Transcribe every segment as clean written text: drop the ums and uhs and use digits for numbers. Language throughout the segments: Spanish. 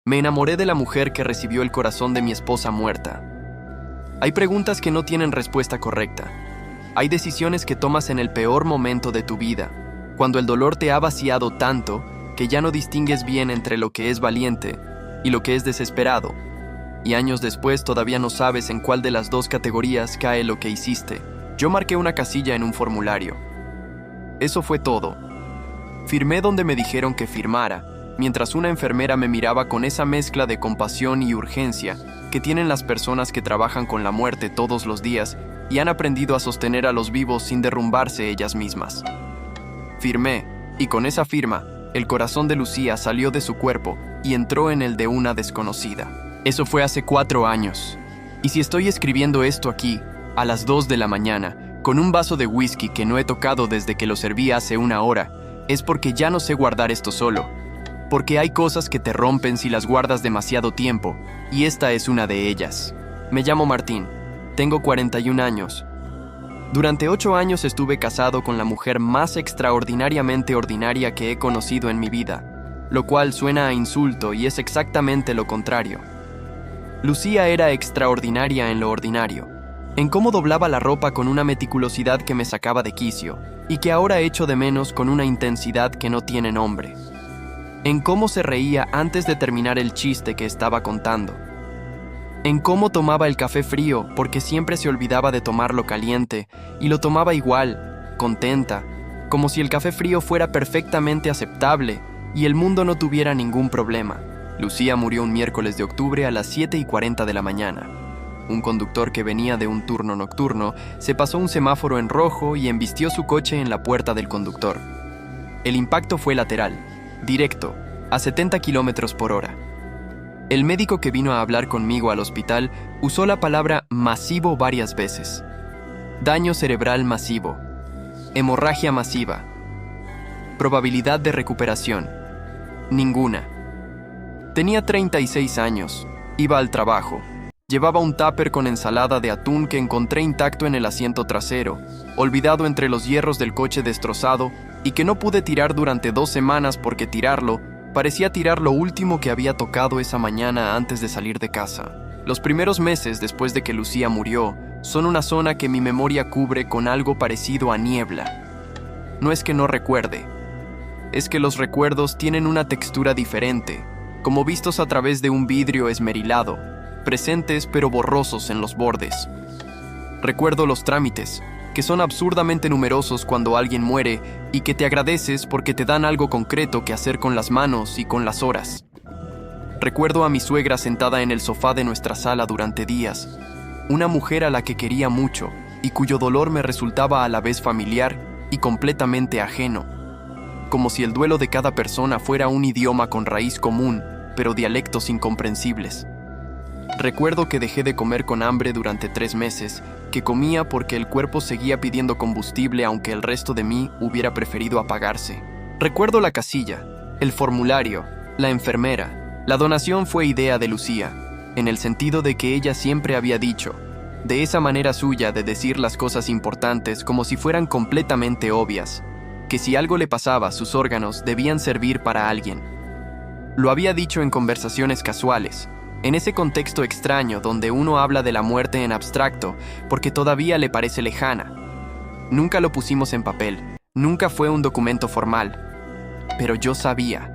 Me enamoré de la mujer que recibió el corazón de mi esposa muerta. Hay preguntas que no tienen respuesta correcta. Hay decisiones que tomas en el peor momento de tu vida, cuando el dolor te ha vaciado tanto que ya no distingues bien entre lo que es valiente y lo que es desesperado. Y años después todavía no sabes en cuál de las dos categorías cae lo que hiciste. Yo marqué una casilla en un formulario. Eso fue todo. Firmé donde me dijeron que firmara, mientras una enfermera me miraba con esa mezcla de compasión y urgencia que tienen las personas que trabajan con la muerte todos los días y han aprendido a sostener a los vivos sin derrumbarse ellas mismas. Firmé, y con esa firma, el corazón de Lucía salió de su cuerpo y entró en el de una desconocida. Eso fue hace 4 años. Y si estoy escribiendo esto aquí, a las 2 de la mañana, con un vaso de whisky que no he tocado desde que lo serví hace 1 hora, es porque ya no sé guardar esto solo. Porque hay cosas que te rompen si las guardas demasiado tiempo, y esta es una de ellas. Me llamo Martín, tengo 41 años. Durante 8 años estuve casado con la mujer más extraordinariamente ordinaria que he conocido en mi vida, lo cual suena a insulto y es exactamente lo contrario. Lucía era extraordinaria en lo ordinario, en cómo doblaba la ropa con una meticulosidad que me sacaba de quicio, y que ahora echo de menos con una intensidad que no tiene nombre. En cómo se reía antes de terminar el chiste que estaba contando. En cómo tomaba el café frío porque siempre se olvidaba de tomarlo caliente y lo tomaba igual, contenta, como si el café frío fuera perfectamente aceptable y el mundo no tuviera ningún problema. Lucía murió un miércoles de octubre a las 7:40 de la mañana. Un conductor que venía de un turno nocturno se pasó un semáforo en rojo y embistió su coche en la puerta del conductor. El impacto fue lateral, directo, a 70 kilómetros por hora. El médico que vino a hablar conmigo al hospital usó la palabra masivo varias veces. Daño cerebral masivo. Hemorragia masiva. Probabilidad de recuperación. Ninguna. Tenía 36 años. Iba al trabajo. Llevaba un tupper con ensalada de atún que encontré intacto en el asiento trasero, olvidado entre los hierros del coche destrozado y que no pude tirar durante 2 semanas porque tirarlo parecía tirar lo último que había tocado esa mañana antes de salir de casa. Los primeros meses después de que Lucía murió son una zona que mi memoria cubre con algo parecido a niebla. No es que no recuerde, es que los recuerdos tienen una textura diferente, como vistos a través de un vidrio esmerilado, presentes pero borrosos en los bordes. Recuerdo los trámites, que son absurdamente numerosos cuando alguien muere y que te agradeces porque te dan algo concreto que hacer con las manos y con las horas. Recuerdo a mi suegra sentada en el sofá de nuestra sala durante días, una mujer a la que quería mucho y cuyo dolor me resultaba a la vez familiar y completamente ajeno, como si el duelo de cada persona fuera un idioma con raíz común, pero dialectos incomprensibles. Recuerdo que dejé de comer con hambre durante 3 meses, que comía porque el cuerpo seguía pidiendo combustible aunque el resto de mí hubiera preferido apagarse. Recuerdo la casilla, el formulario, la enfermera. La donación fue idea de Lucía, en el sentido de que ella siempre había dicho, de esa manera suya de decir las cosas importantes como si fueran completamente obvias, que si algo le pasaba, sus órganos debían servir para alguien. Lo había dicho en conversaciones casuales, en ese contexto extraño donde uno habla de la muerte en abstracto porque todavía le parece lejana. Nunca lo pusimos en papel, nunca fue un documento formal. Pero yo sabía.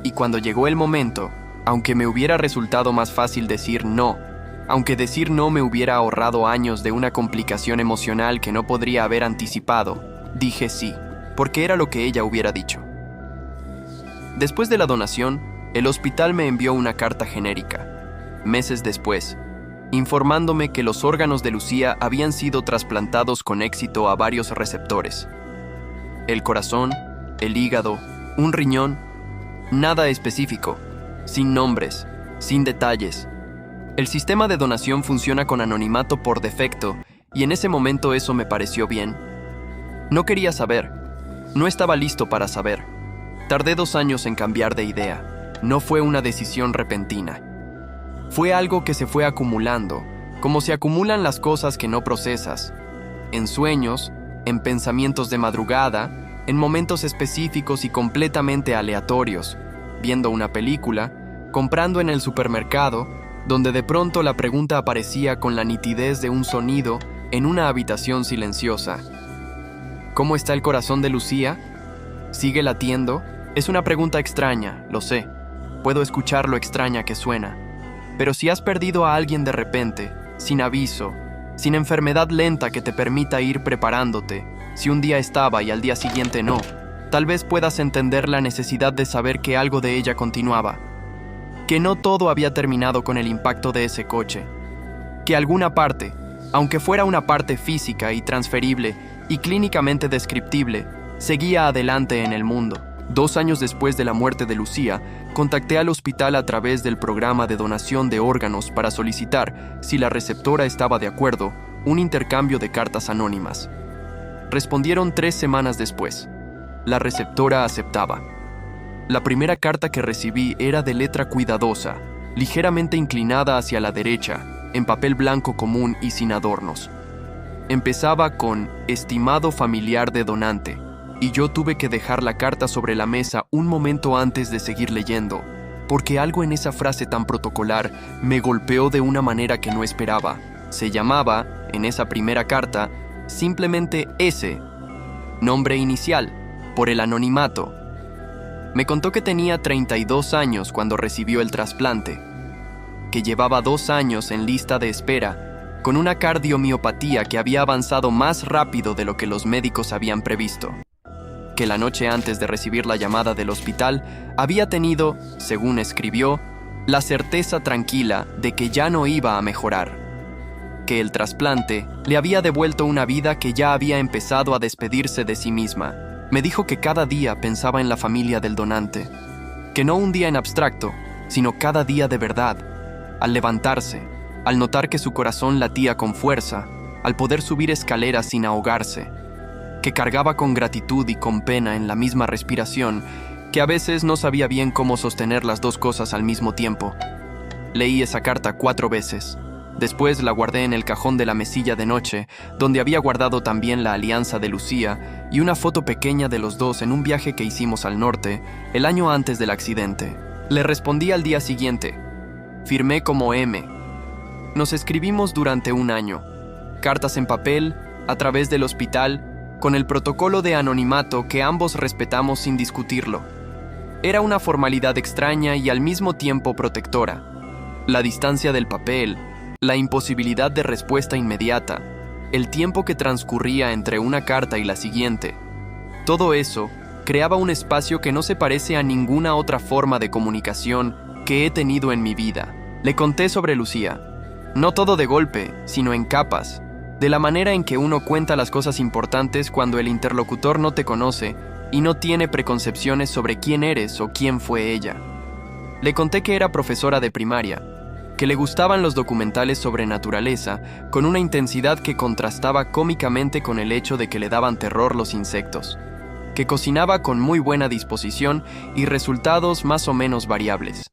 Y cuando llegó el momento, aunque me hubiera resultado más fácil decir no, aunque decir no me hubiera ahorrado años de una complicación emocional que no podría haber anticipado, dije sí, porque era lo que ella hubiera dicho. Después de la donación, el hospital me envió una carta genérica, meses después, informándome que los órganos de Lucía habían sido trasplantados con éxito a varios receptores. El corazón, el hígado, un riñón, nada específico, sin nombres, sin detalles. El sistema de donación funciona con anonimato por defecto y en ese momento eso me pareció bien. No quería saber, no estaba listo para saber. Tardé 2 años en cambiar de idea. No fue una decisión repentina. Fue algo que se fue acumulando, como se acumulan las cosas que no procesas. En sueños, en pensamientos de madrugada, en momentos específicos y completamente aleatorios, viendo una película, comprando en el supermercado, donde de pronto la pregunta aparecía con la nitidez de un sonido en una habitación silenciosa. ¿Cómo está el corazón de Lucía? ¿Sigue latiendo? Es una pregunta extraña, lo sé. Puedo escuchar lo extraña que suena. Pero si has perdido a alguien de repente, sin aviso, sin enfermedad lenta que te permita ir preparándote, si un día estaba y al día siguiente no, tal vez puedas entender la necesidad de saber que algo de ella continuaba. Que no todo había terminado con el impacto de ese coche. Que alguna parte, aunque fuera una parte física y transferible y clínicamente descriptible, seguía adelante en el mundo. 2 años después de la muerte de Lucía, contacté al hospital a través del programa de donación de órganos para solicitar, si la receptora estaba de acuerdo, un intercambio de cartas anónimas. Respondieron 3 semanas después. La receptora aceptaba. La primera carta que recibí era de letra cuidadosa, ligeramente inclinada hacia la derecha, en papel blanco común y sin adornos. Empezaba con «Estimado familiar de donante», y yo tuve que dejar la carta sobre la mesa un momento antes de seguir leyendo, porque algo en esa frase tan protocolar me golpeó de una manera que no esperaba. Se llamaba, en esa primera carta, simplemente S, nombre inicial, por el anonimato. Me contó que tenía 32 años cuando recibió el trasplante, que llevaba 2 años en lista de espera, con una cardiomiopatía que había avanzado más rápido de lo que los médicos habían previsto, que la noche antes de recibir la llamada del hospital había tenido, según escribió, la certeza tranquila de que ya no iba a mejorar, que el trasplante le había devuelto una vida que ya había empezado a despedirse de sí misma. Me dijo que cada día pensaba en la familia del donante, que no un día en abstracto, sino cada día de verdad, al levantarse, al notar que su corazón latía con fuerza, al poder subir escaleras sin ahogarse, que cargaba con gratitud y con pena en la misma respiración, que a veces no sabía bien cómo sostener las dos cosas al mismo tiempo. Leí esa carta 4 veces. Después la guardé en el cajón de la mesilla de noche, donde había guardado también la alianza de Lucía y una foto pequeña de los dos en un viaje que hicimos al norte, el año antes del accidente. Le respondí al día siguiente. Firmé como M. Nos escribimos durante 1 año. Cartas en papel, a través del hospital, con el protocolo de anonimato que ambos respetamos sin discutirlo. Era una formalidad extraña y al mismo tiempo protectora. La distancia del papel, la imposibilidad de respuesta inmediata, el tiempo que transcurría entre una carta y la siguiente. Todo eso creaba un espacio que no se parece a ninguna otra forma de comunicación que he tenido en mi vida. Le conté sobre Lucía, no todo de golpe, sino en capas, de la manera en que uno cuenta las cosas importantes cuando el interlocutor no te conoce y no tiene preconcepciones sobre quién eres o quién fue ella. Le conté que era profesora de primaria, que le gustaban los documentales sobre naturaleza con una intensidad que contrastaba cómicamente con el hecho de que le daban terror los insectos, que cocinaba con muy buena disposición y resultados más o menos variables,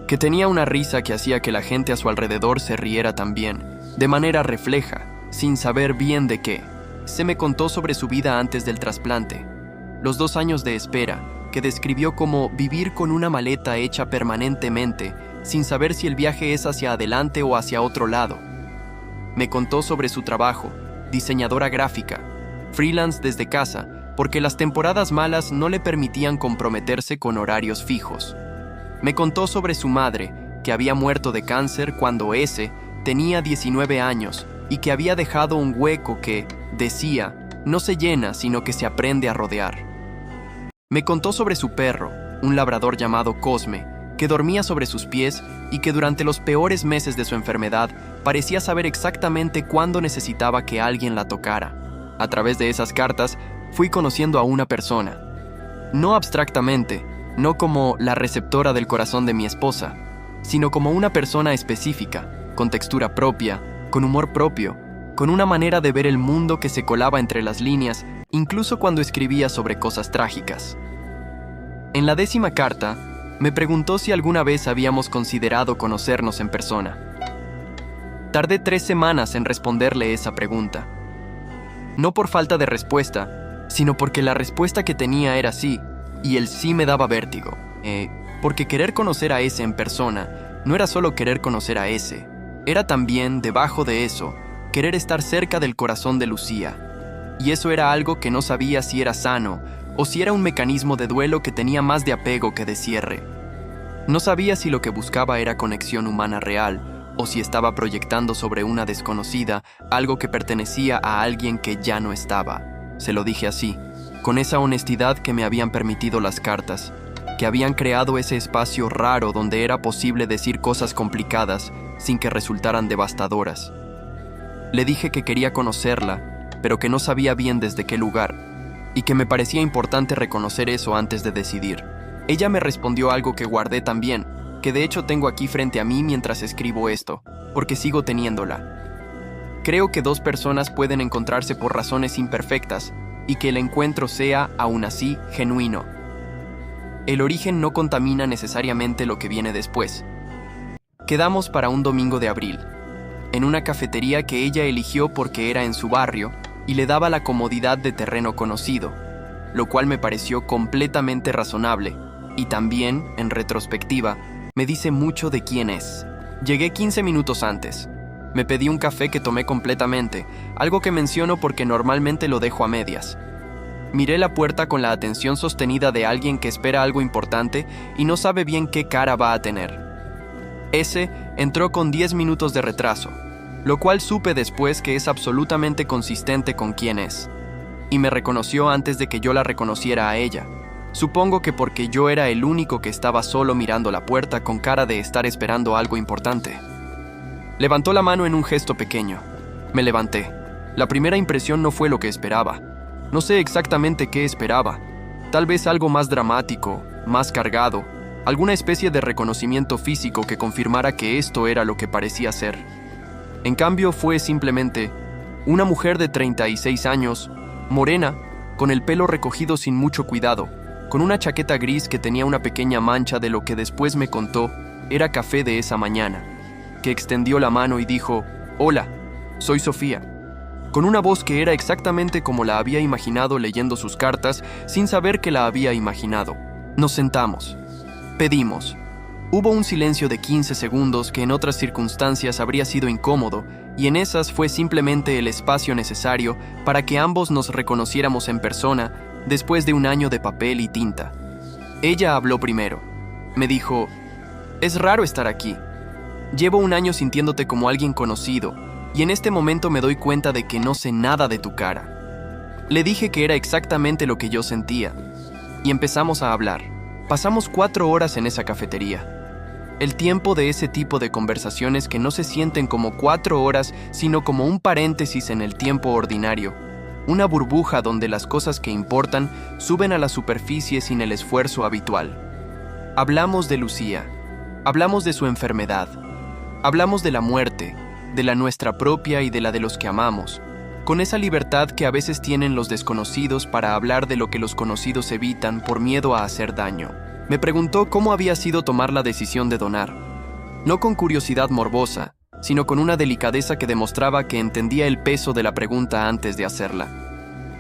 que tenía una risa que hacía que la gente a su alrededor se riera también, de manera refleja, sin saber bien de qué. Se me contó sobre su vida antes del trasplante, los 2 años de espera, que describió como vivir con una maleta hecha permanentemente, sin saber si el viaje es hacia adelante o hacia otro lado. Me contó sobre su trabajo, diseñadora gráfica, freelance desde casa, porque las temporadas malas no le permitían comprometerse con horarios fijos. Me contó sobre su madre, que había muerto de cáncer cuando ese tenía 19 años y que había dejado un hueco que, decía, no se llena sino que se aprende a rodear. Me contó sobre su perro, un labrador llamado Cosme, que dormía sobre sus pies y que durante los peores meses de su enfermedad parecía saber exactamente cuándo necesitaba que alguien la tocara. A través de esas cartas fui conociendo a una persona. No abstractamente, no como la receptora del corazón de mi esposa, sino como una persona específica, con textura propia, con humor propio, con una manera de ver el mundo que se colaba entre las líneas, incluso cuando escribía sobre cosas trágicas. En la 10ª carta, me preguntó si alguna vez habíamos considerado conocernos en persona. Tardé 3 semanas en responderle esa pregunta. No por falta de respuesta, sino porque la respuesta que tenía era sí, y el sí me daba vértigo. porque querer conocer a ese en persona no era solo querer conocer a ese, era también, debajo de eso, querer estar cerca del corazón de Lucía. Y eso era algo que no sabía si era sano o si era un mecanismo de duelo que tenía más de apego que de cierre. No sabía si lo que buscaba era conexión humana real o si estaba proyectando sobre una desconocida algo que pertenecía a alguien que ya no estaba. Se lo dije así, con esa honestidad que me habían permitido las cartas, que habían creado ese espacio raro donde era posible decir cosas complicadas sin que resultaran devastadoras. Le dije que quería conocerla, pero que no sabía bien desde qué lugar, y que me parecía importante reconocer eso antes de decidir. Ella me respondió algo que guardé también, que de hecho tengo aquí frente a mí mientras escribo esto, porque sigo teniéndola. Creo que dos personas pueden encontrarse por razones imperfectas, y que el encuentro sea, aún así, genuino. El origen no contamina necesariamente lo que viene después. Quedamos para un domingo de abril, en una cafetería que ella eligió porque era en su barrio y le daba la comodidad de terreno conocido, lo cual me pareció completamente razonable, y también, en retrospectiva, me dice mucho de quién es. Llegué 15 minutos antes. Me pedí un café que tomé completamente, algo que menciono porque normalmente lo dejo a medias. Miré la puerta con la atención sostenida de alguien que espera algo importante y no sabe bien qué cara va a tener. Ese entró con 10 minutos de retraso, lo cual supe después que es absolutamente consistente con quién es. Y me reconoció antes de que yo la reconociera a ella. Supongo que porque yo era el único que estaba solo mirando la puerta con cara de estar esperando algo importante. Levantó la mano en un gesto pequeño. Me levanté. La primera impresión no fue lo que esperaba. No sé exactamente qué esperaba. Tal vez algo más dramático, más cargado, alguna especie de reconocimiento físico que confirmara que esto era lo que parecía ser. En cambio, fue simplemente una mujer de 36 años, morena, con el pelo recogido sin mucho cuidado, con una chaqueta gris que tenía una pequeña mancha de lo que después me contó era café de esa mañana, que extendió la mano y dijo: «Hola, soy Sofía», con una voz que era exactamente como la había imaginado leyendo sus cartas sin saber que la había imaginado. Nos sentamos. Pedimos. Hubo un silencio de 15 segundos que en otras circunstancias habría sido incómodo, y en esas fue simplemente el espacio necesario para que ambos nos reconociéramos en persona después de un año de papel y tinta. Ella habló primero. Me dijo: «Es raro estar aquí. Llevo un año sintiéndote como alguien conocido, y en este momento me doy cuenta de que no sé nada de tu cara». Le dije que era exactamente lo que yo sentía, y empezamos a hablar. Pasamos 4 horas en esa cafetería. El tiempo de ese tipo de conversaciones que no se sienten como 4 horas, sino como un paréntesis en el tiempo ordinario. Una burbuja donde las cosas que importan suben a la superficie sin el esfuerzo habitual. Hablamos de Lucía. Hablamos de su enfermedad. Hablamos de la muerte, de la nuestra propia y de la de los que amamos, con esa libertad que a veces tienen los desconocidos para hablar de lo que los conocidos evitan por miedo a hacer daño. Me preguntó cómo había sido tomar la decisión de donar, no con curiosidad morbosa, sino con una delicadeza que demostraba que entendía el peso de la pregunta antes de hacerla.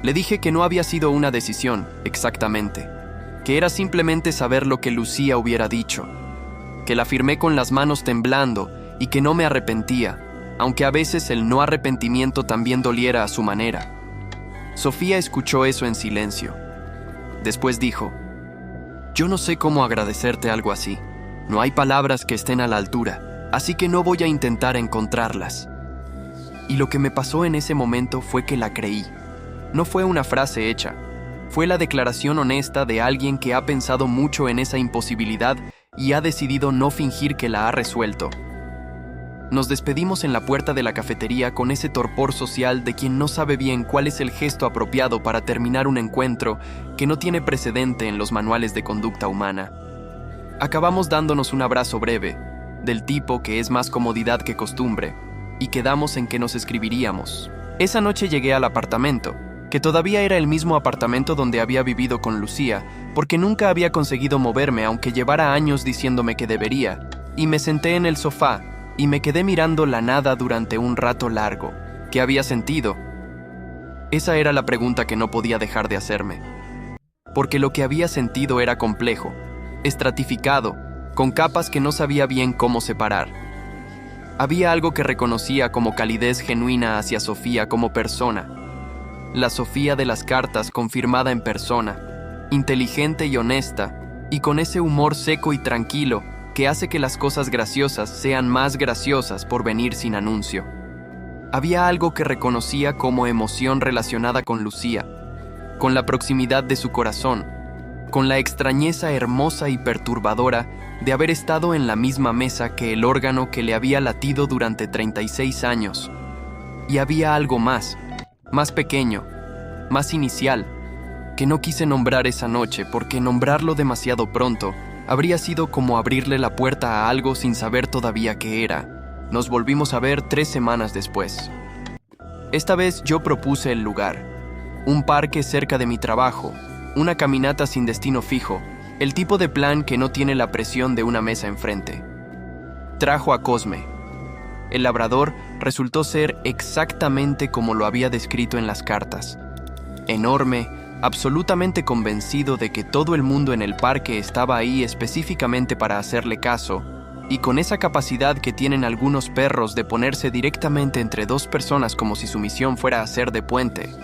Le dije que no había sido una decisión, exactamente, que era simplemente saber lo que Lucía hubiera dicho, que la firmé con las manos temblando y que no me arrepentía, aunque a veces el no arrepentimiento también doliera a su manera. Sofía escuchó eso en silencio. Después dijo: «Yo no sé cómo agradecerte algo así. No hay palabras que estén a la altura, así que no voy a intentar encontrarlas». Y lo que me pasó en ese momento fue que la creí. No fue una frase hecha. Fue la declaración honesta de alguien que ha pensado mucho en esa imposibilidad y ha decidido no fingir que la ha resuelto. Nos despedimos en la puerta de la cafetería con ese torpor social de quien no sabe bien cuál es el gesto apropiado para terminar un encuentro que no tiene precedente en los manuales de conducta humana. Acabamos dándonos un abrazo breve, del tipo que es más comodidad que costumbre, y quedamos en que nos escribiríamos. Esa noche llegué al apartamento, que todavía era el mismo apartamento donde había vivido con Lucía, porque nunca había conseguido moverme aunque llevara años diciéndome que debería, y me senté en el sofá, y me quedé mirando la nada durante un rato largo. ¿Qué había sentido? Esa era la pregunta que no podía dejar de hacerme. Porque lo que había sentido era complejo. estratificado, con capas que no sabía bien cómo separar. Había algo que reconocía como calidez genuina hacia Sofía como persona. La Sofía de las cartas confirmada en persona, inteligente y honesta, y con ese humor seco y tranquilo que hace que las cosas graciosas sean más graciosas por venir sin anuncio. Había algo que reconocía como emoción relacionada con Lucía, con la proximidad de su corazón, con la extrañeza hermosa y perturbadora de haber estado en la misma mesa que el órgano que le había latido durante 36 años. Y había algo más pequeño, más inicial, que no quise nombrar esa noche porque nombrarlo demasiado pronto habría sido como abrirle la puerta a algo sin saber todavía qué era. Nos volvimos a ver 3 semanas después. Esta vez yo propuse el lugar. Un parque cerca de mi trabajo, una caminata sin destino fijo, el tipo de plan que no tiene la presión de una mesa enfrente. Trajo a Cosme. El labrador resultó ser exactamente como lo había descrito en las cartas. Enorme, absolutamente convencido de que todo el mundo en el parque estaba ahí específicamente para hacerle caso, y con esa capacidad que tienen algunos perros de ponerse directamente entre 2 personas como si su misión fuera hacer de puente.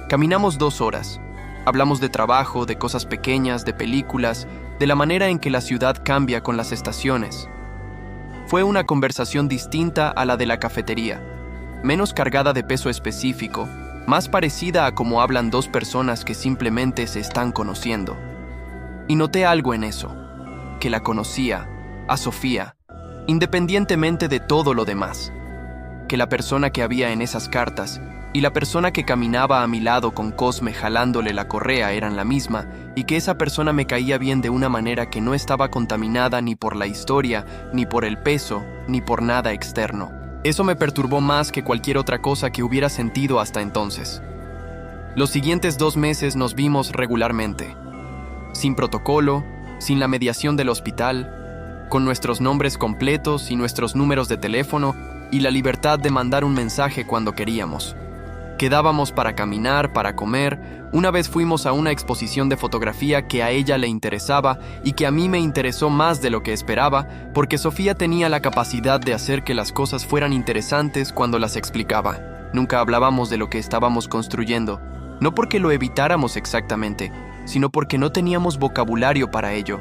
Caminamos 2 horas. Hablamos de trabajo, de cosas pequeñas, de películas, de la manera en que la ciudad cambia con las estaciones. Fue una conversación distinta a la de la cafetería, menos cargada de peso específico, más parecida a cómo hablan 2 personas que simplemente se están conociendo. Y noté algo en eso, que la conocía, a Sofía, independientemente de todo lo demás, que la persona que había en esas cartas y la persona que caminaba a mi lado con Cosme jalándole la correa eran la misma, y que esa persona me caía bien de una manera que no estaba contaminada ni por la historia, ni por el peso, ni por nada externo. Eso me perturbó más que cualquier otra cosa que hubiera sentido hasta entonces. Los siguientes 2 meses nos vimos regularmente, sin protocolo, sin la mediación del hospital, con nuestros nombres completos y nuestros números de teléfono y la libertad de mandar un mensaje cuando queríamos. Quedábamos para caminar, para comer. Una vez fuimos a una exposición de fotografía que a ella le interesaba y que a mí me interesó más de lo que esperaba, porque Sofía tenía la capacidad de hacer que las cosas fueran interesantes cuando las explicaba. Nunca hablábamos de lo que estábamos construyendo, no porque lo evitáramos exactamente, sino porque no teníamos vocabulario para ello.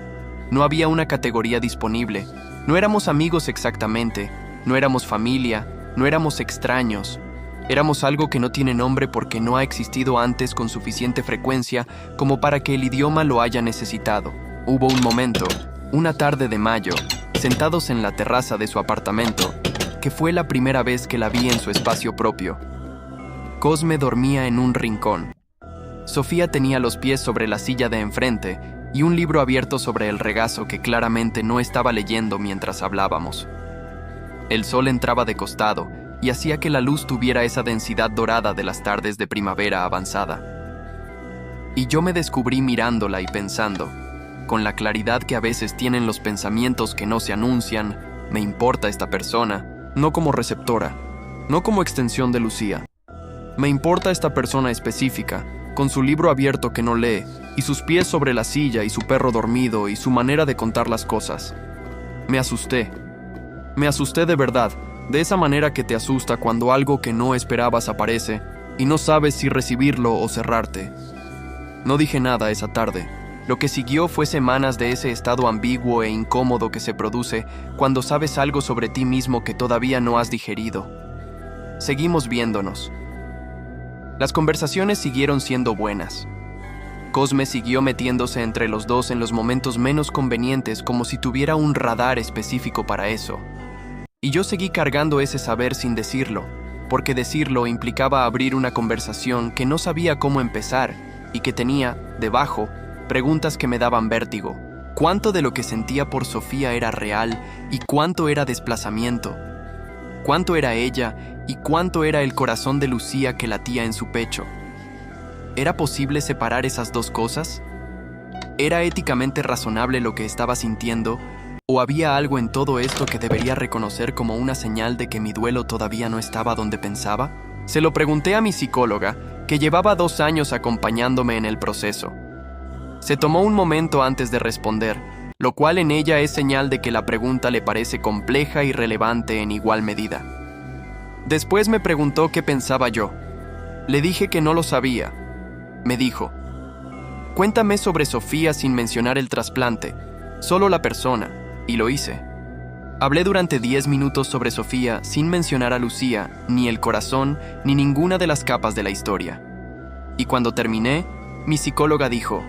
No había una categoría disponible. No éramos amigos exactamente, no éramos familia, no éramos extraños. Éramos algo que no tiene nombre porque no ha existido antes con suficiente frecuencia como para que el idioma lo haya necesitado. Hubo un momento, una tarde de mayo, sentados en la terraza de su apartamento, que fue la primera vez que la vi en su espacio propio. Cosme dormía en un rincón. Sofía tenía los pies sobre la silla de enfrente y un libro abierto sobre el regazo que claramente no estaba leyendo mientras hablábamos. El sol entraba de costado y hacía que la luz tuviera esa densidad dorada de las tardes de primavera avanzada. Y yo me descubrí mirándola y pensando, con la claridad que a veces tienen los pensamientos que no se anuncian, me importa esta persona, no como receptora, no como extensión de Lucía. Me importa esta persona específica, con su libro abierto que no lee, y sus pies sobre la silla y su perro dormido y su manera de contar las cosas. Me asusté. Me asusté de verdad, de esa manera que te asusta cuando algo que no esperabas aparece y no sabes si recibirlo o cerrarte. No dije nada esa tarde. Lo que siguió fue semanas de ese estado ambiguo e incómodo que se produce cuando sabes algo sobre ti mismo que todavía no has digerido. Seguimos viéndonos. Las conversaciones siguieron siendo buenas. Cosme siguió metiéndose entre los dos en los momentos menos convenientes como si tuviera un radar específico para eso. Y yo seguí cargando ese saber sin decirlo, porque decirlo implicaba abrir una conversación que no sabía cómo empezar y que tenía, debajo, preguntas que me daban vértigo. ¿Cuánto de lo que sentía por Sofía era real y cuánto era desplazamiento? ¿Cuánto era ella y cuánto era el corazón de Lucía que latía en su pecho? ¿Era posible separar esas 2 cosas? ¿Era éticamente razonable lo que estaba sintiendo? ¿O había algo en todo esto que debería reconocer como una señal de que mi duelo todavía no estaba donde pensaba? Se lo pregunté a mi psicóloga, que llevaba 2 años acompañándome en el proceso. Se tomó un momento antes de responder, lo cual en ella es señal de que la pregunta le parece compleja y relevante en igual medida. Después me preguntó qué pensaba yo. Le dije que no lo sabía. Me dijo: cuéntame sobre Sofía sin mencionar el trasplante, solo la persona, y lo hice. Hablé durante 10 minutos sobre Sofía sin mencionar a Lucía, ni el corazón, ni ninguna de las capas de la historia. Y cuando terminé, mi psicóloga dijo: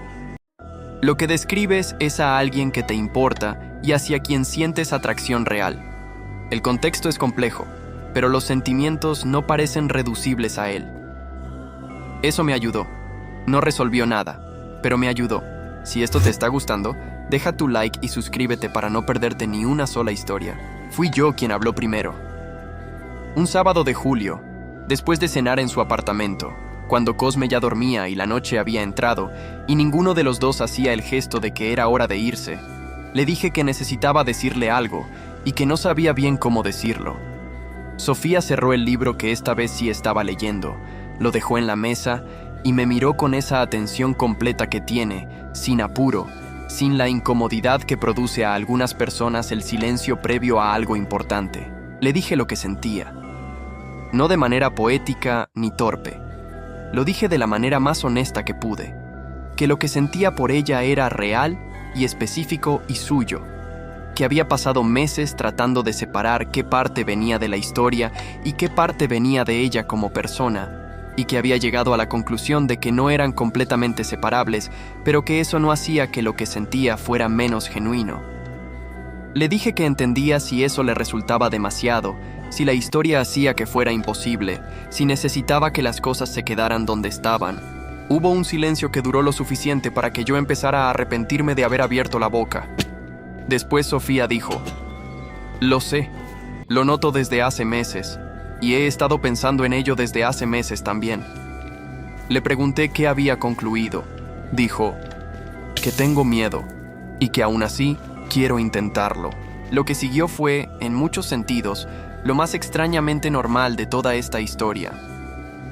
lo que describes es a alguien que te importa y hacia quien sientes atracción real. El contexto es complejo, pero los sentimientos no parecen reducibles a él. Eso me ayudó. No resolvió nada, pero me ayudó. Si esto te está gustando, deja tu like y suscríbete para no perderte ni una sola historia. Fui yo quien habló primero. Un sábado de julio, después de cenar en su apartamento, cuando Cosme ya dormía y la noche había entrado, y ninguno de los dos hacía el gesto de que era hora de irse, le dije que necesitaba decirle algo y que no sabía bien cómo decirlo. Sofía cerró el libro que esta vez sí estaba leyendo, lo dejó en la mesa y me miró con esa atención completa que tiene, sin apuro, sin la incomodidad que produce a algunas personas el silencio previo a algo importante. Le dije lo que sentía. No de manera poética ni torpe. Lo dije de la manera más honesta que pude, que lo que sentía por ella era real y específico y suyo, que había pasado meses tratando de separar qué parte venía de la historia y qué parte venía de ella como persona, y que había llegado a la conclusión de que no eran completamente separables, pero que eso no hacía que lo que sentía fuera menos genuino. Le dije que entendía si eso le resultaba demasiado, si la historia hacía que fuera imposible, si necesitaba que las cosas se quedaran donde estaban. Hubo un silencio que duró lo suficiente para que yo empezara a arrepentirme de haber abierto la boca. Después Sofía dijo: lo sé, lo noto desde hace meses, y he estado pensando en ello desde hace meses también. Le pregunté qué había concluido. Dijo: que tengo miedo, y que aún así quiero intentarlo. Lo que siguió fue, en muchos sentidos, lo más extrañamente normal de toda esta historia.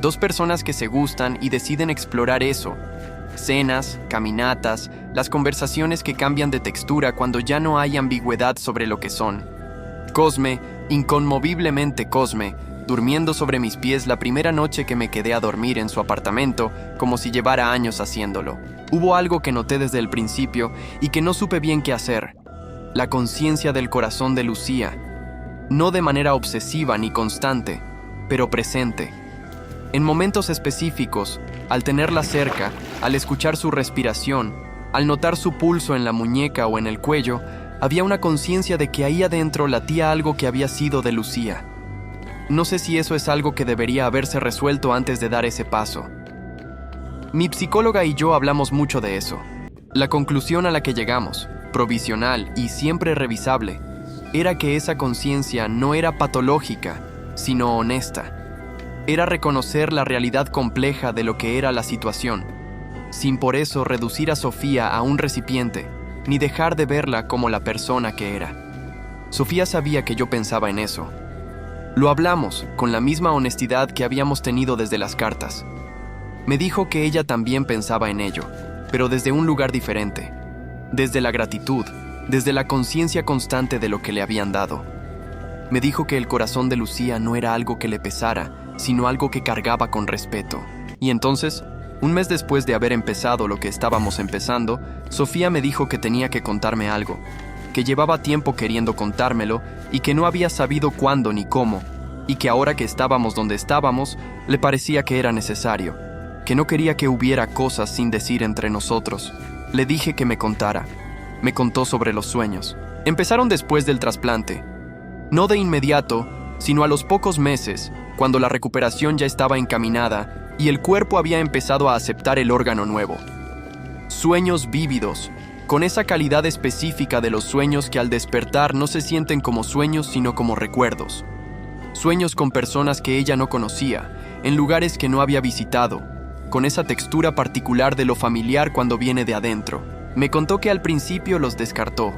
Dos personas que se gustan y deciden explorar eso. Cenas, caminatas, las conversaciones que cambian de textura cuando ya no hay ambigüedad sobre lo que son. Cosme, inconmoviblemente Cosme, durmiendo sobre mis pies la primera noche que me quedé a dormir en su apartamento, como si llevara años haciéndolo. Hubo algo que noté desde el principio y que no supe bien qué hacer. La conciencia del corazón de Lucía. No de manera obsesiva ni constante, pero presente. En momentos específicos, al tenerla cerca, al escuchar su respiración, al notar su pulso en la muñeca o en el cuello, había una conciencia de que ahí adentro latía algo que había sido de Lucía. No sé si eso es algo que debería haberse resuelto antes de dar ese paso. Mi psicóloga y yo hablamos mucho de eso. La conclusión a la que llegamos, provisional y siempre revisable, era que esa conciencia no era patológica, sino honesta. Era reconocer la realidad compleja de lo que era la situación, sin por eso reducir a Sofía a un recipiente, ni dejar de verla como la persona que era. Sofía sabía que yo pensaba en eso. Lo hablamos con la misma honestidad que habíamos tenido desde las cartas. Me dijo que ella también pensaba en ello, pero desde un lugar diferente, desde la gratitud, desde la conciencia constante de lo que le habían dado. Me dijo que el corazón de Lucía no era algo que le pesara, sino algo que cargaba con respeto. Y entonces, un mes después de haber empezado lo que estábamos empezando, Sofía me dijo que tenía que contarme algo, que llevaba tiempo queriendo contármelo y que no había sabido cuándo ni cómo, y que ahora que estábamos donde estábamos, le parecía que era necesario, que no quería que hubiera cosas sin decir entre nosotros. Le dije que me contara. Me contó sobre los sueños. Empezaron después del trasplante. No de inmediato, sino a los pocos meses, cuando la recuperación ya estaba encaminada y el cuerpo había empezado a aceptar el órgano nuevo. Sueños vívidos, con esa calidad específica de los sueños que al despertar no se sienten como sueños sino como recuerdos. Sueños con personas que ella no conocía, en lugares que no había visitado, con esa textura particular de lo familiar cuando viene de adentro. Me contó que al principio los descartó,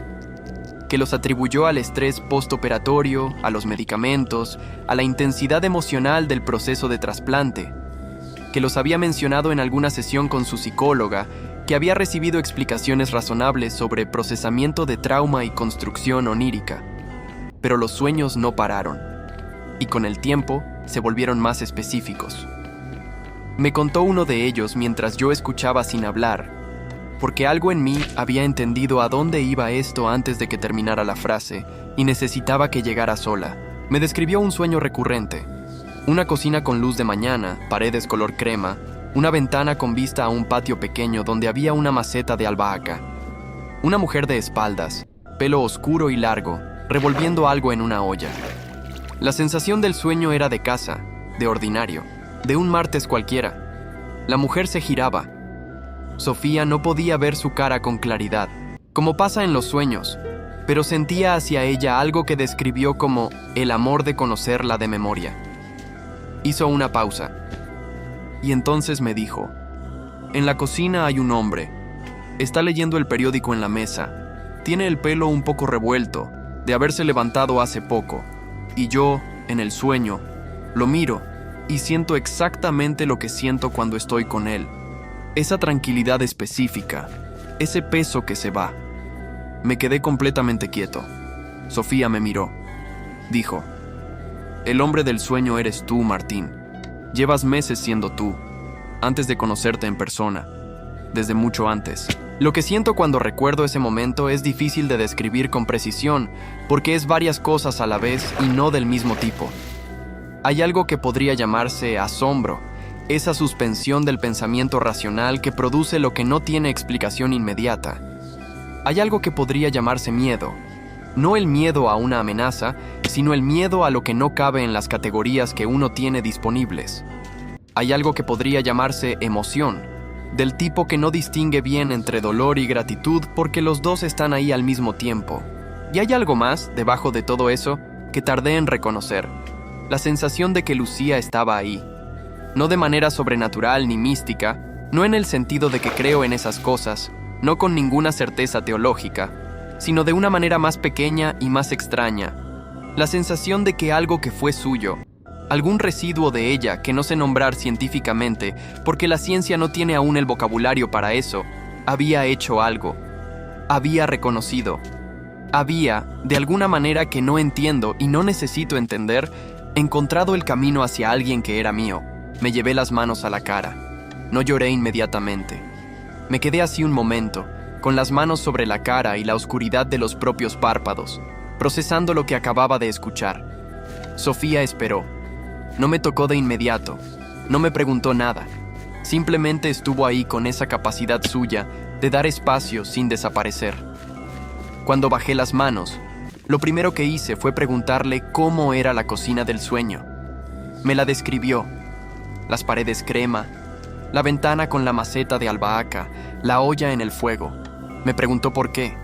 que los atribuyó al estrés postoperatorio, a los medicamentos, a la intensidad emocional del proceso de trasplante, que los había mencionado en alguna sesión con su psicóloga que había recibido explicaciones razonables sobre procesamiento de trauma y construcción onírica. Pero los sueños no pararon, y con el tiempo se volvieron más específicos. Me contó uno de ellos mientras yo escuchaba sin hablar, porque algo en mí había entendido a dónde iba esto antes de que terminara la frase, y necesitaba que llegara sola. Me describió un sueño recurrente: una cocina con luz de mañana, paredes color crema, una ventana con vista a un patio pequeño donde había una maceta de albahaca, una mujer de espaldas, pelo oscuro y largo, revolviendo algo en una olla. La sensación del sueño era de casa, de ordinario, de un martes cualquiera. La mujer se giraba. Sofía no podía ver su cara con claridad, como pasa en los sueños, pero sentía hacia ella algo que describió como el amor de conocerla de memoria. Hizo una pausa, y entonces me dijo: en la cocina hay un hombre. Está leyendo el periódico en la mesa. Tiene el pelo un poco revuelto, de haberse levantado hace poco. Y yo, en el sueño, lo miro y siento exactamente lo que siento cuando estoy con él. Esa tranquilidad específica, ese peso que se va. Me quedé completamente quieto. Sofía me miró. Dijo: el hombre del sueño eres tú, Martín. Llevas meses siendo tú, antes de conocerte en persona, desde mucho antes. Lo que siento cuando recuerdo ese momento es difícil de describir con precisión, porque es varias cosas a la vez y no del mismo tipo. Hay algo que podría llamarse asombro, esa suspensión del pensamiento racional que produce lo que no tiene explicación inmediata. Hay algo que podría llamarse miedo, no el miedo a una amenaza, sino el miedo a lo que no cabe en las categorías que uno tiene disponibles. Hay algo que podría llamarse emoción, del tipo que no distingue bien entre dolor y gratitud porque los dos están ahí al mismo tiempo. Y hay algo más, debajo de todo eso, que tardé en reconocer: la sensación de que Lucía estaba ahí. No de manera sobrenatural ni mística, no en el sentido de que creo en esas cosas, no con ninguna certeza teológica, sino de una manera más pequeña y más extraña. La sensación de que algo que fue suyo, algún residuo de ella que no sé nombrar científicamente, porque la ciencia no tiene aún el vocabulario para eso, había hecho algo. Había reconocido. Había, de alguna manera que no entiendo y no necesito entender, encontrado el camino hacia alguien que era mío. Me llevé las manos a la cara. No lloré inmediatamente. Me quedé así un momento, con las manos sobre la cara y la oscuridad de los propios párpados, procesando lo que acababa de escuchar. Sofía esperó. No me tocó de inmediato, no me preguntó nada. Simplemente estuvo ahí con esa capacidad suya de dar espacio sin desaparecer. Cuando bajé las manos, lo primero que hice fue preguntarle cómo era la cocina del sueño. Me la describió. Las paredes crema, la ventana con la maceta de albahaca, la olla en el fuego. Me preguntó por qué.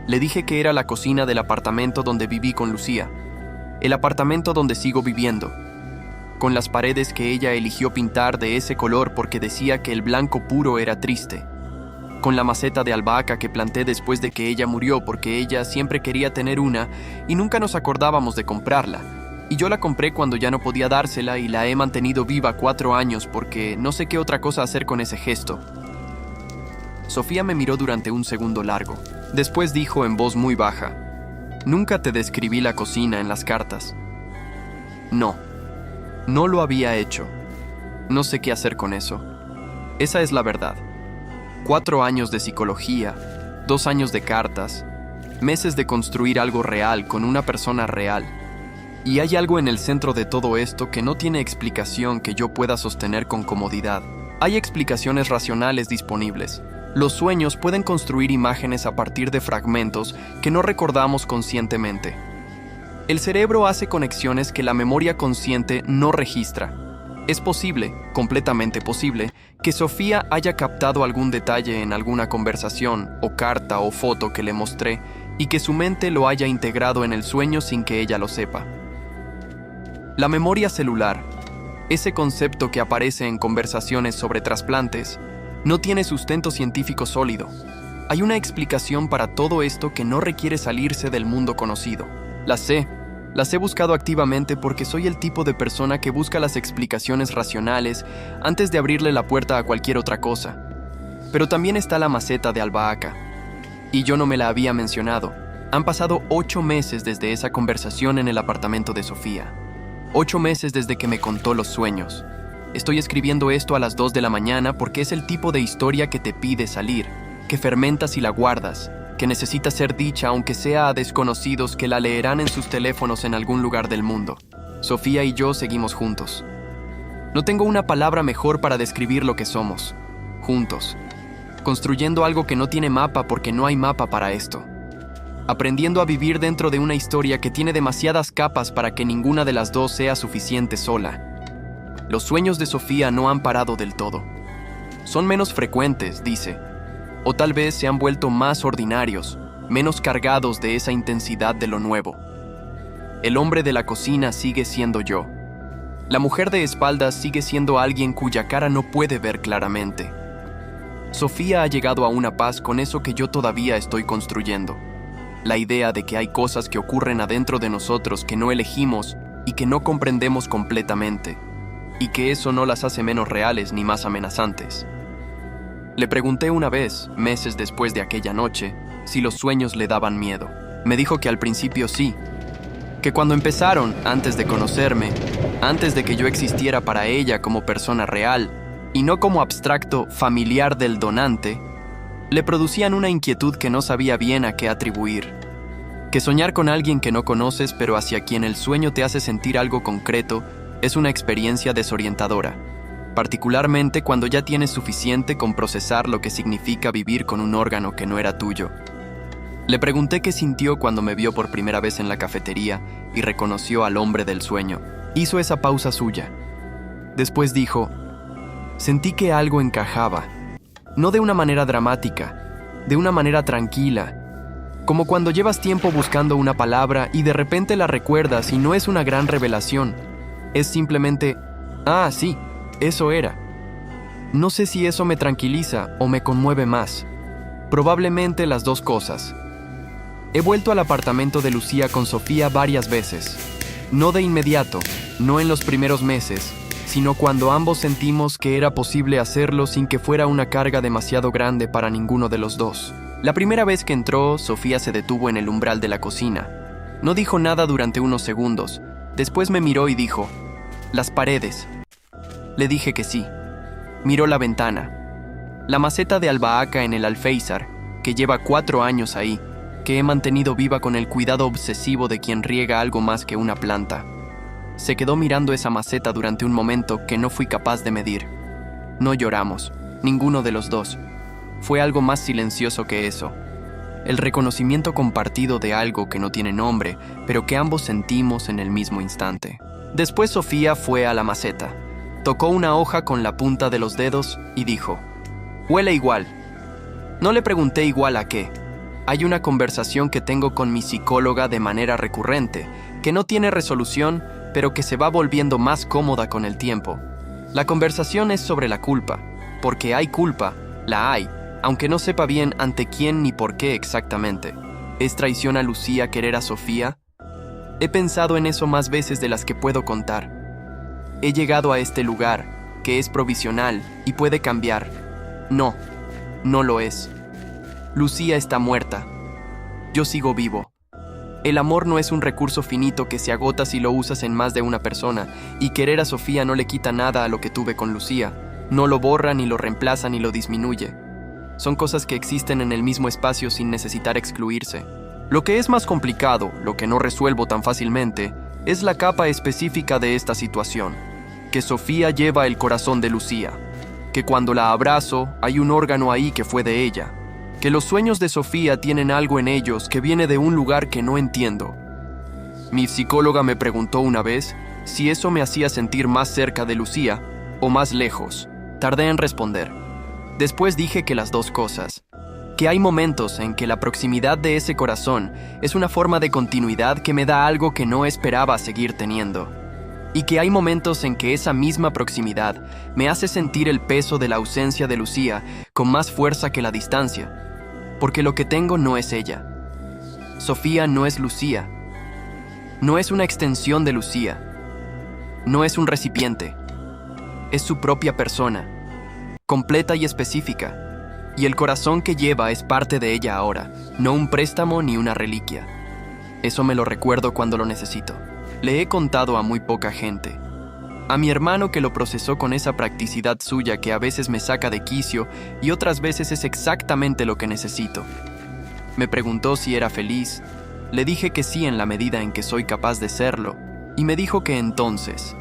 Le dije que era la cocina del apartamento donde viví con Lucía, el apartamento donde sigo viviendo, con las paredes que ella eligió pintar de ese color porque decía que el blanco puro era triste, con la maceta de albahaca que planté después de que ella murió porque ella siempre quería tener una y nunca nos acordábamos de comprarla, y yo la compré cuando ya no podía dársela y la he mantenido viva 4 años porque no sé qué otra cosa hacer con ese gesto. Sofía me miró durante un segundo largo. Después dijo en voz muy baja: nunca te describí la cocina en las cartas. No, no lo había hecho. No sé qué hacer con eso. Esa es la verdad. 4 años de psicología, 2 años de cartas, meses de construir algo real con una persona real. Y hay algo en el centro de todo esto que no tiene explicación que yo pueda sostener con comodidad. Hay explicaciones racionales disponibles. Los sueños pueden construir imágenes a partir de fragmentos que no recordamos conscientemente. El cerebro hace conexiones que la memoria consciente no registra. Es posible, completamente posible, que Sofía haya captado algún detalle en alguna conversación, o carta o foto que le mostré, y que su mente lo haya integrado en el sueño sin que ella lo sepa. La memoria celular, ese concepto que aparece en conversaciones sobre trasplantes, no tiene sustento científico sólido. Hay una explicación para todo esto que no requiere salirse del mundo conocido. Las he buscado activamente porque soy el tipo de persona que busca las explicaciones racionales antes de abrirle la puerta a cualquier otra cosa. Pero también está la maceta de albahaca. Y yo no me la había mencionado. Han pasado 8 meses desde esa conversación en el apartamento de Sofía. 8 meses desde que me contó los sueños. Estoy escribiendo esto a las 2 de la mañana porque es el tipo de historia que te pide salir, que fermentas y la guardas, que necesita ser dicha aunque sea a desconocidos que la leerán en sus teléfonos en algún lugar del mundo. Sofía y yo seguimos juntos. No tengo una palabra mejor para describir lo que somos. Juntos. Construyendo algo que no tiene mapa porque no hay mapa para esto. Aprendiendo a vivir dentro de una historia que tiene demasiadas capas para que ninguna de las dos sea suficiente sola. Los sueños de Sofía no han parado del todo. Son menos frecuentes, dice, o tal vez se han vuelto más ordinarios, menos cargados de esa intensidad de lo nuevo. El hombre de la cocina sigue siendo yo. La mujer de espaldas sigue siendo alguien cuya cara no puede ver claramente. Sofía ha llegado a una paz con eso que yo todavía estoy construyendo. La idea de que hay cosas que ocurren adentro de nosotros que no elegimos y que no comprendemos completamente, y que eso no las hace menos reales ni más amenazantes. Le pregunté una vez, meses después de aquella noche, si los sueños le daban miedo. Me dijo que al principio sí, que cuando empezaron, antes de conocerme, antes de que yo existiera para ella como persona real, y no como abstracto familiar del donante, le producían una inquietud que no sabía bien a qué atribuir. Que soñar con alguien que no conoces pero hacia quien el sueño te hace sentir algo concreto es una experiencia desorientadora, particularmente cuando ya tienes suficiente con procesar lo que significa vivir con un órgano que no era tuyo. Le pregunté qué sintió cuando me vio por primera vez en la cafetería y reconoció al hombre del sueño. Hizo esa pausa suya. Después dijo, sentí que algo encajaba, no de una manera dramática, de una manera tranquila, como cuando llevas tiempo buscando una palabra y de repente la recuerdas y no es una gran revelación, es simplemente, ah, sí, eso era. No sé si eso me tranquiliza o me conmueve más. Probablemente las dos cosas. He vuelto al apartamento de Lucía con Sofía varias veces. No de inmediato, no en los primeros meses, sino cuando ambos sentimos que era posible hacerlo sin que fuera una carga demasiado grande para ninguno de los dos. La primera vez que entró, Sofía se detuvo en el umbral de la cocina. No dijo nada durante unos segundos. Después me miró y dijo, «Las paredes». Le dije que sí. Miró la ventana. La maceta de albahaca en el alféizar, que lleva 4 años ahí, que he mantenido viva con el cuidado obsesivo de quien riega algo más que una planta. Se quedó mirando esa maceta durante un momento que no fui capaz de medir. No lloramos, ninguno de los dos. Fue algo más silencioso que eso. El reconocimiento compartido de algo que no tiene nombre, pero que ambos sentimos en el mismo instante. Después Sofía fue a la maceta. Tocó una hoja con la punta de los dedos y dijo, «Huele igual». No le pregunté igual a qué. Hay una conversación que tengo con mi psicóloga de manera recurrente, que no tiene resolución, pero que se va volviendo más cómoda con el tiempo. La conversación es sobre la culpa, porque hay culpa, la hay, aunque no sepa bien ante quién ni por qué exactamente. ¿Es traición a Lucía querer a Sofía? He pensado en eso más veces de las que puedo contar. He llegado a este lugar, que es provisional y puede cambiar. No, no lo es. Lucía está muerta. Yo sigo vivo. El amor no es un recurso finito que se agota si lo usas en más de una persona, y querer a Sofía no le quita nada a lo que tuve con Lucía. No lo borra, ni lo reemplaza, ni lo disminuye. Son cosas que existen en el mismo espacio sin necesitar excluirse. Lo que es más complicado, lo que no resuelvo tan fácilmente, es la capa específica de esta situación. Que Sofía lleva el corazón de Lucía. Que cuando la abrazo, hay un órgano ahí que fue de ella. Que los sueños de Sofía tienen algo en ellos que viene de un lugar que no entiendo. Mi psicóloga me preguntó una vez si eso me hacía sentir más cerca de Lucía o más lejos. Tardé en responder. Después dije que las dos cosas. Que hay momentos en que la proximidad de ese corazón es una forma de continuidad que me da algo que no esperaba seguir teniendo. Y que hay momentos en que esa misma proximidad me hace sentir el peso de la ausencia de Lucía con más fuerza que la distancia. Porque lo que tengo no es ella. Sofía no es Lucía. No es una extensión de Lucía. No es un recipiente. Es su propia persona, completa y específica. Y el corazón que lleva es parte de ella ahora, no un préstamo ni una reliquia. Eso me lo recuerdo cuando lo necesito. Le he contado a muy poca gente. A mi hermano, que lo procesó con esa practicidad suya que a veces me saca de quicio y otras veces es exactamente lo que necesito. Me preguntó si era feliz. Le dije que sí en la medida en que soy capaz de serlo, y me dijo que entonces.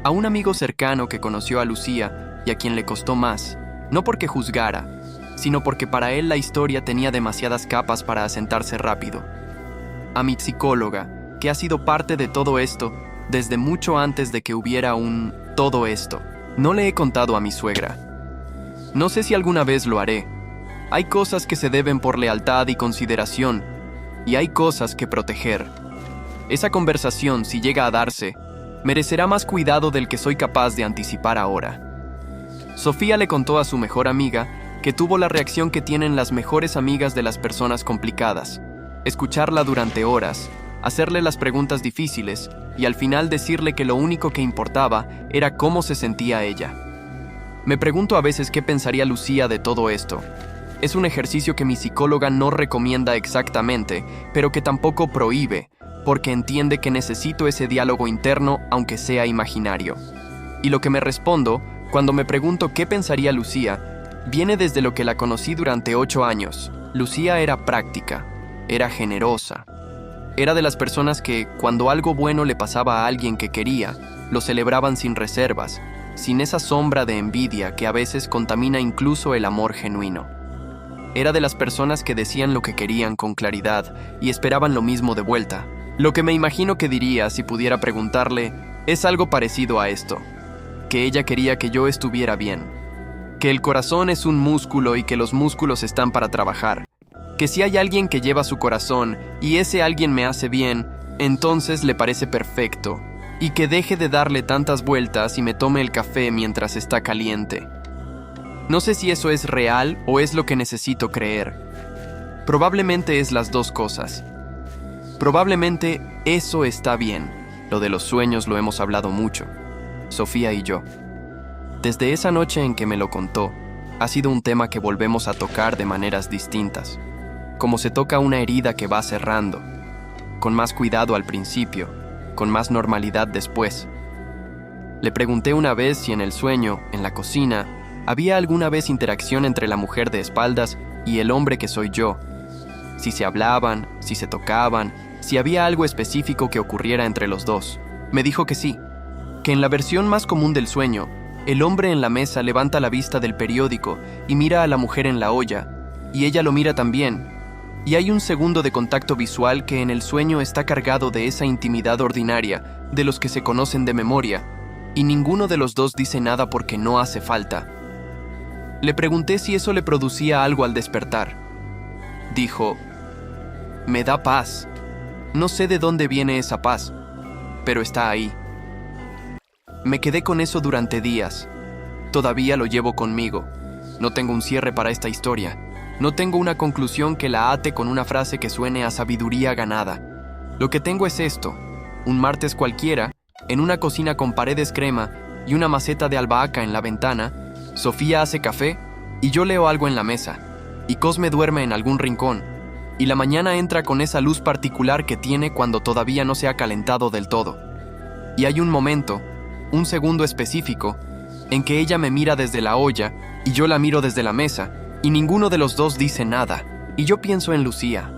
A un amigo cercano que conoció a Lucía y a quien le costó más, no porque juzgara, sino porque para él la historia tenía demasiadas capas para asentarse rápido. A mi psicóloga, que ha sido parte de todo esto desde mucho antes de que hubiera un todo esto. No le he contado a mi suegra. No sé si alguna vez lo haré. Hay cosas que se deben por lealtad y consideración, y hay cosas que proteger. Esa conversación, si llega a darse, merecerá más cuidado del que soy capaz de anticipar ahora. Sofía le contó a su mejor amiga que tuvo la reacción que tienen las mejores amigas de las personas complicadas: escucharla durante horas, hacerle las preguntas difíciles y al final decirle que lo único que importaba era cómo se sentía ella. Me pregunto a veces qué pensaría Lucía de todo esto. Es un ejercicio que mi psicóloga no recomienda exactamente, pero que tampoco prohíbe, porque entiende que necesito ese diálogo interno, aunque sea imaginario. Y lo que me respondo, cuando me pregunto qué pensaría Lucía, viene desde lo que la conocí durante 8 años. Lucía era práctica, era generosa. Era de las personas que, cuando algo bueno le pasaba a alguien que quería, lo celebraban sin reservas, sin esa sombra de envidia que a veces contamina incluso el amor genuino. Era de las personas que decían lo que querían con claridad y esperaban lo mismo de vuelta. Lo que me imagino que diría si pudiera preguntarle es algo parecido a esto: que ella quería que yo estuviera bien, que el corazón es un músculo y que los músculos están para trabajar, que si hay alguien que lleva su corazón y ese alguien me hace bien, entonces le parece perfecto, y que deje de darle tantas vueltas y me tome el café mientras está caliente. No sé si eso es real o es lo que necesito creer. Probablemente es las dos cosas. Probablemente eso está bien. Lo de los sueños lo hemos hablado mucho, Sofía y yo. Desde esa noche en que me lo contó, ha sido un tema que volvemos a tocar de maneras distintas, como se toca una herida que va cerrando, con más cuidado al principio, con más normalidad después. Le pregunté una vez si en el sueño, en la cocina, había alguna vez interacción entre la mujer de espaldas y el hombre que soy yo. Si se hablaban, si se tocaban, si había algo específico que ocurriera entre los dos. Me dijo que sí, que en la versión más común del sueño, el hombre en la mesa levanta la vista del periódico y mira a la mujer en la olla, y ella lo mira también. Y hay un segundo de contacto visual que en el sueño está cargado de esa intimidad ordinaria, de los que se conocen de memoria, y ninguno de los dos dice nada porque no hace falta. Le pregunté si eso le producía algo al despertar. Dijo: me da paz. No sé de dónde viene esa paz, pero está ahí. Me quedé con eso durante días. Todavía lo llevo conmigo. No tengo un cierre para esta historia. No tengo una conclusión que la ate con una frase que suene a sabiduría ganada. Lo que tengo es esto: un martes cualquiera, en una cocina con paredes crema y una maceta de albahaca en la ventana, Sofía hace café y yo leo algo en la mesa, y Cosme duerme en algún rincón, y la mañana entra con esa luz particular que tiene cuando todavía no se ha calentado del todo. Y hay un momento, un segundo específico, en que ella me mira desde la olla y yo la miro desde la mesa, y ninguno de los dos dice nada, y yo pienso en Lucía.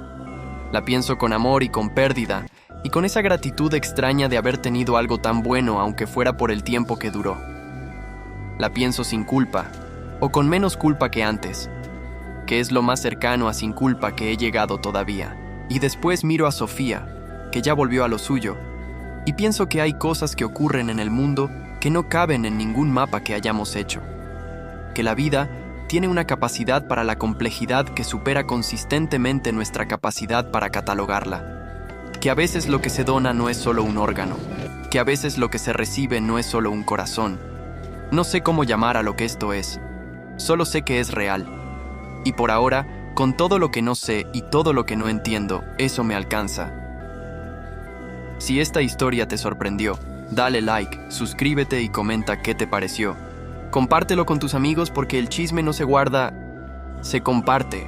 La pienso con amor y con pérdida, y con esa gratitud extraña de haber tenido algo tan bueno aunque fuera por el tiempo que duró. La pienso sin culpa, o con menos culpa que antes, que es lo más cercano a sin culpa que he llegado todavía. Y después miro a Sofía, que ya volvió a lo suyo, y pienso que hay cosas que ocurren en el mundo que no caben en ningún mapa que hayamos hecho. Que la vida tiene una capacidad para la complejidad que supera consistentemente nuestra capacidad para catalogarla. Que a veces lo que se dona no es solo un órgano, que a veces lo que se recibe no es solo un corazón. No sé cómo llamar a lo que esto es, solo sé que es real. Y por ahora, con todo lo que no sé y todo lo que no entiendo, eso me alcanza. Si esta historia te sorprendió, dale like, suscríbete y comenta qué te pareció. Compártelo con tus amigos porque el chisme no se guarda se comparte,